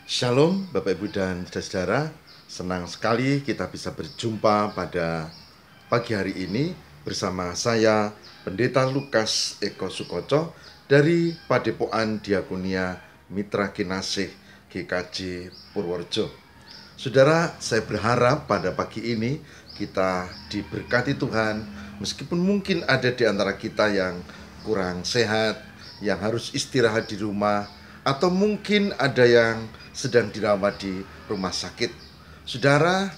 Shalom Bapak Ibu dan saudara, senang sekali kita bisa berjumpa pada pagi hari ini bersama saya Pendeta Lukas Eko Sukoco dari Padepokan Diakonia Mitra Kinasih GKJ Purworejo. Saudara, saya berharap pada pagi ini kita diberkati Tuhan, meskipun mungkin ada di antara kita yang kurang sehat, yang harus istirahat di rumah, atau mungkin ada yang sedang dirawat di rumah sakit. Saudara,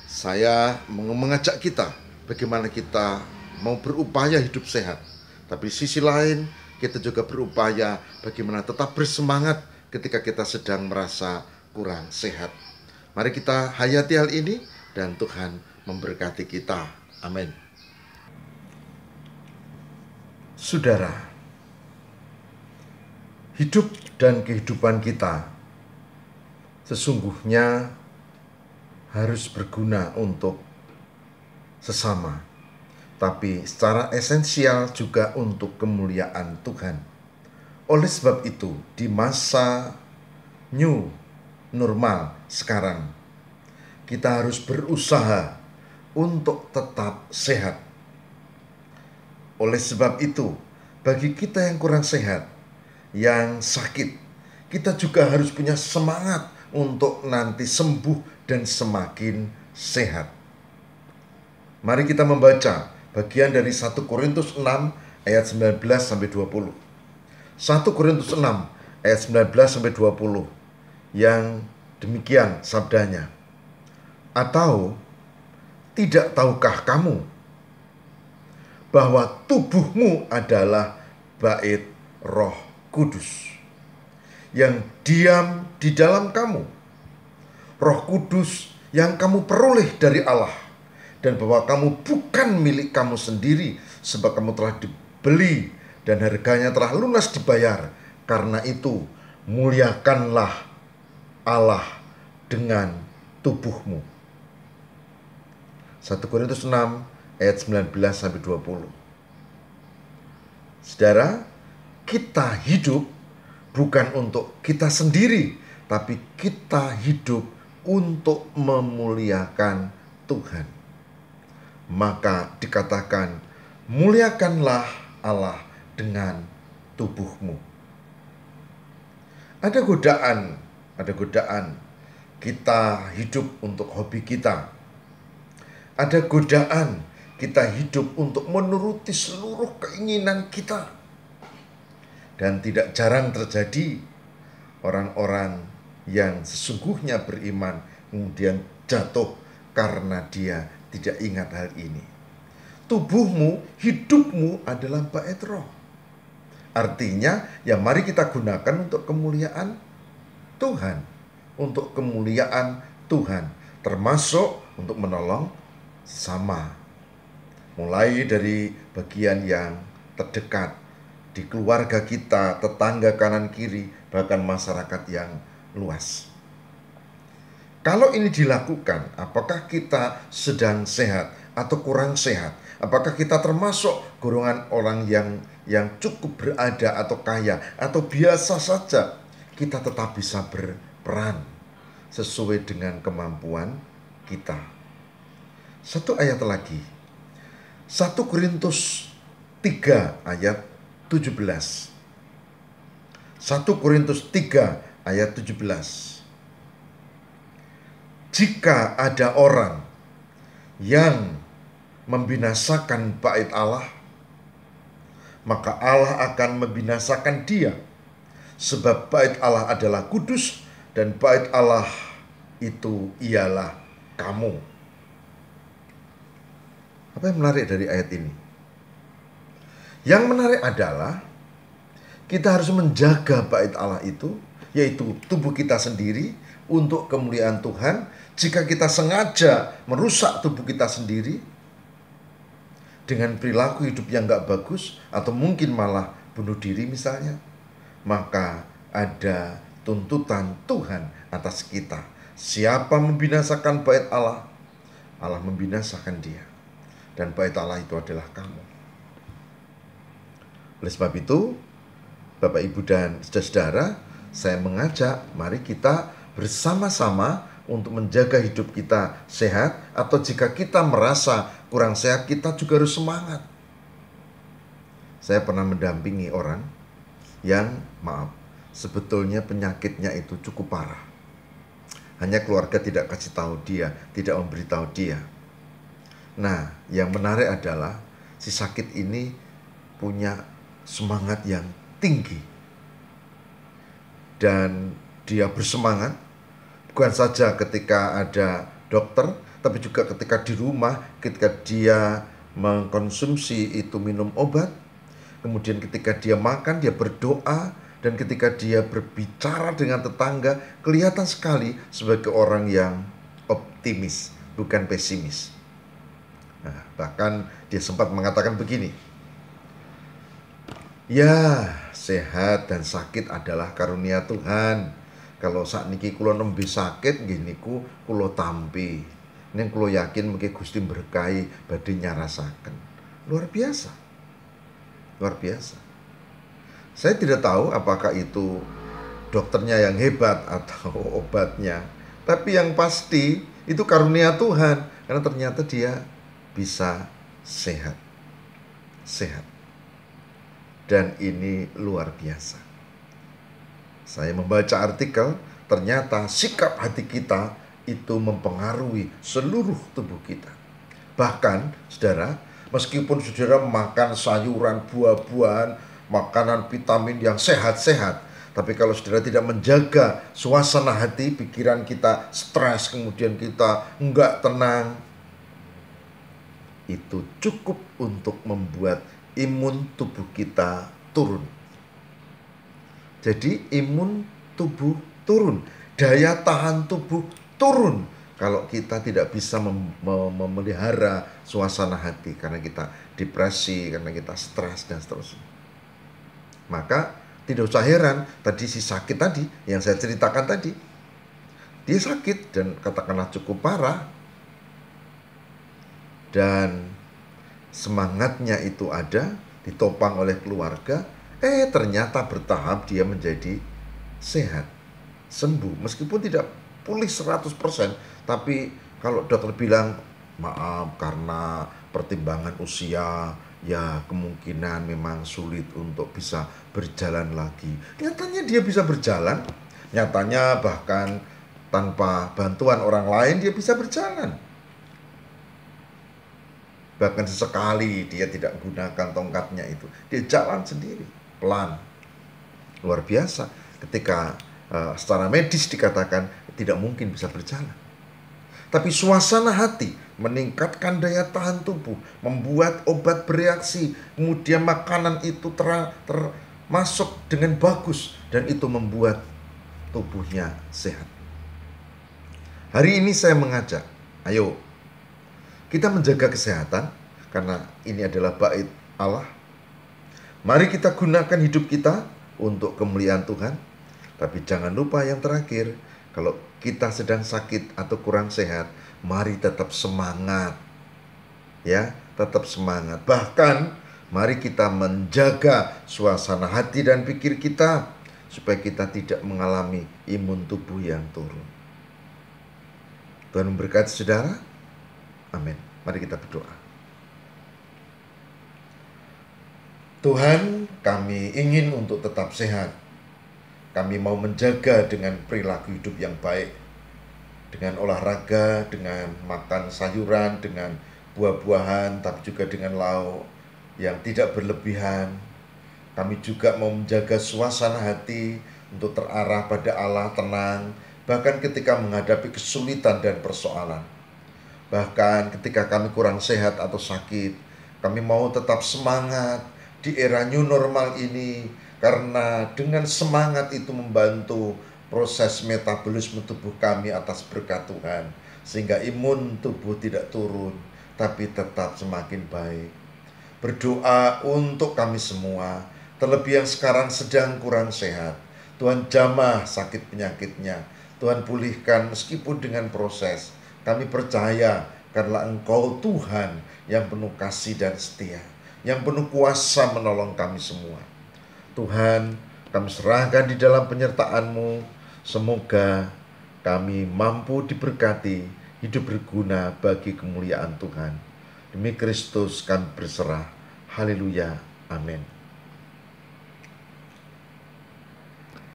saya mengajak kita bagaimana kita mau berupaya hidup sehat, tapi sisi lain kita juga berupaya bagaimana tetap bersemangat ketika kita sedang merasa kurang sehat. Mari kita hayati hal ini dan Tuhan memberkati kita. Amin. Saudara, hidup dan kehidupan kita sesungguhnya harus berguna untuk sesama, tapi secara esensial juga untuk kemuliaan Tuhan. Oleh sebab itu, di masa new normal sekarang, kita harus berusaha untuk tetap sehat. Oleh sebab itu, bagi kita yang kurang sehat, yang sakit, kita juga harus punya semangat untuk nanti sembuh dan semakin sehat. Mari kita membaca bagian dari 1 Korintus 6 ayat 19 sampai 20. 1 Korintus 6 ayat 19 sampai 20 yang demikian sabdanya. Atau tidak tahukah kamu bahwa tubuhmu adalah bait Roh Kudus yang diam di dalam kamu, Roh Kudus yang kamu peroleh dari Allah, dan bahwa kamu bukan milik kamu sendiri, sebab kamu telah dibeli dan harganya telah lunas dibayar. Karena itu muliakanlah Allah dengan tubuhmu. 1 Korintus 6 ayat 19 sampai 20. Saudara, kita hidup bukan untuk kita sendiri, tapi kita hidup untuk memuliakan Tuhan. Maka dikatakan, muliakanlah Allah dengan tubuhmu. Ada godaan kita hidup untuk hobi kita. Ada godaan kita hidup untuk menuruti seluruh keinginan kita. Dan tidak jarang terjadi orang-orang yang sesungguhnya beriman kemudian jatuh karena dia tidak ingat hal ini. Tubuhmu, hidupmu adalah bait Roh. Artinya, ya mari kita gunakan untuk kemuliaan Tuhan. Untuk kemuliaan Tuhan, termasuk untuk menolong sesama. Mulai dari bagian yang terdekat, di keluarga kita, tetangga kanan kiri, bahkan masyarakat yang luas. Kalau ini dilakukan, apakah kita sedang sehat atau kurang sehat? Apakah kita termasuk golongan orang yang cukup berada atau kaya, atau biasa saja? Kita tetap bisa berperan sesuai dengan kemampuan kita. Satu ayat lagi, 1 Korintus 3 ayat 17. 1 Korintus 3 ayat 17. Jika ada orang yang membinasakan bait Allah, maka Allah akan membinasakan dia. Sebab bait Allah adalah kudus, dan bait Allah itu ialah kamu. Apa yang menarik dari ayat ini? Yang menarik adalah kita harus menjaga bait Allah itu, yaitu tubuh kita sendiri, untuk kemuliaan Tuhan. Jika kita sengaja merusak tubuh kita sendiri dengan perilaku hidup yang gak bagus, atau mungkin malah bunuh diri misalnya, maka ada tuntutan Tuhan atas kita. Siapa membinasakan bait Allah, Allah membinasakan dia. Dan bait Allah itu adalah kamu. Oleh sebab itu, Bapak, Ibu, dan saudara, saya mengajak mari kita bersama-sama untuk menjaga hidup kita sehat, atau jika kita merasa kurang sehat, kita juga harus semangat. Saya pernah mendampingi orang yang sebetulnya penyakitnya itu cukup parah. Hanya keluarga tidak kasih tahu dia, tidak memberitahu dia. Nah, yang menarik adalah si sakit ini punya semangat yang tinggi. Dan dia bersemangat bukan saja ketika ada dokter, tapi juga ketika di rumah, ketika dia mengkonsumsi itu minum obat, kemudian ketika dia makan, dia berdoa, dan ketika dia berbicara dengan tetangga, kelihatan sekali sebagai orang yang optimis, bukan pesimis. Nah, bahkan dia sempat mengatakan begini, ya, sehat dan sakit adalah karunia Tuhan. Kalau saat niki kula nembe sakit nggih niku kula tampi. Ning kula yakin mengki Gusti berkahi badhe nyarasaken. Luar biasa. Luar biasa. Saya tidak tahu apakah itu dokternya yang hebat atau obatnya. Tapi yang pasti itu karunia Tuhan, karena ternyata dia bisa sehat. Sehat. Dan ini luar biasa. Saya membaca artikel, ternyata sikap hati kita itu mempengaruhi seluruh tubuh kita. Bahkan, saudara, meskipun saudara makan sayuran, buah-buahan, makanan vitamin yang sehat-sehat, tapi kalau saudara tidak menjaga suasana hati, pikiran kita stres, kemudian kita enggak tenang, itu cukup untuk membuat imun tubuh kita turun. Jadi imun tubuh turun, daya tahan tubuh turun kalau kita tidak bisa memelihara suasana hati, karena kita depresi, karena kita stres dan seterusnya. Maka tidak usah heran tadi si sakit tadi yang saya ceritakan tadi, dia sakit dan katakanlah cukup parah, dan semangatnya itu ada, ditopang oleh keluarga, ternyata bertahap dia menjadi sehat, sembuh, meskipun tidak pulih 100%, tapi kalau dokter bilang maaf karena pertimbangan usia, ya kemungkinan memang sulit untuk bisa berjalan lagi. Nyatanya dia bisa berjalan, nyatanya bahkan tanpa bantuan orang lain dia bisa berjalan. Bahkan sesekali dia tidak gunakan tongkatnya itu, dia jalan sendiri, pelan. Luar biasa ketika secara medis dikatakan tidak mungkin bisa berjalan. Tapi suasana hati meningkatkan daya tahan tubuh, membuat obat bereaksi, kemudian makanan itu termasuk dengan bagus, dan itu membuat tubuhnya sehat. Hari ini saya mengajak, ayo kita menjaga kesehatan, karena ini adalah bait Allah. Mari kita gunakan hidup kita untuk kemuliaan Tuhan. Tapi jangan lupa yang terakhir, kalau kita sedang sakit atau kurang sehat, mari tetap semangat. Ya, tetap semangat. Bahkan mari kita menjaga suasana hati dan pikir kita supaya kita tidak mengalami imun tubuh yang turun. Tuhan memberkati saudara. Amin. Mari kita berdoa. Tuhan, kami ingin untuk tetap sehat. Kami mau menjaga dengan perilaku hidup yang baik, dengan olahraga, dengan makan sayuran, dengan buah-buahan, tapi juga dengan lauk yang tidak berlebihan. Kami juga mau menjaga suasana hati untuk terarah pada Allah, tenang, bahkan ketika menghadapi kesulitan dan persoalan. Bahkan ketika kami kurang sehat atau sakit, kami mau tetap semangat di era new normal ini, karena dengan semangat itu membantu proses metabolisme tubuh kami atas berkat Tuhan, sehingga imun tubuh tidak turun, tapi tetap semakin baik. Berdoa untuk kami semua, terlebih yang sekarang sedang kurang sehat. Tuhan jamah sakit penyakitnya, Tuhan pulihkan meskipun dengan proses. Kami percaya karena Engkau Tuhan yang penuh kasih dan setia, yang penuh kuasa menolong kami semua. Tuhan, kami serahkan di dalam penyertaan-Mu. Semoga kami mampu diberkati, hidup berguna bagi kemuliaan Tuhan. Demi Kristus kami berserah. Haleluya. Amin.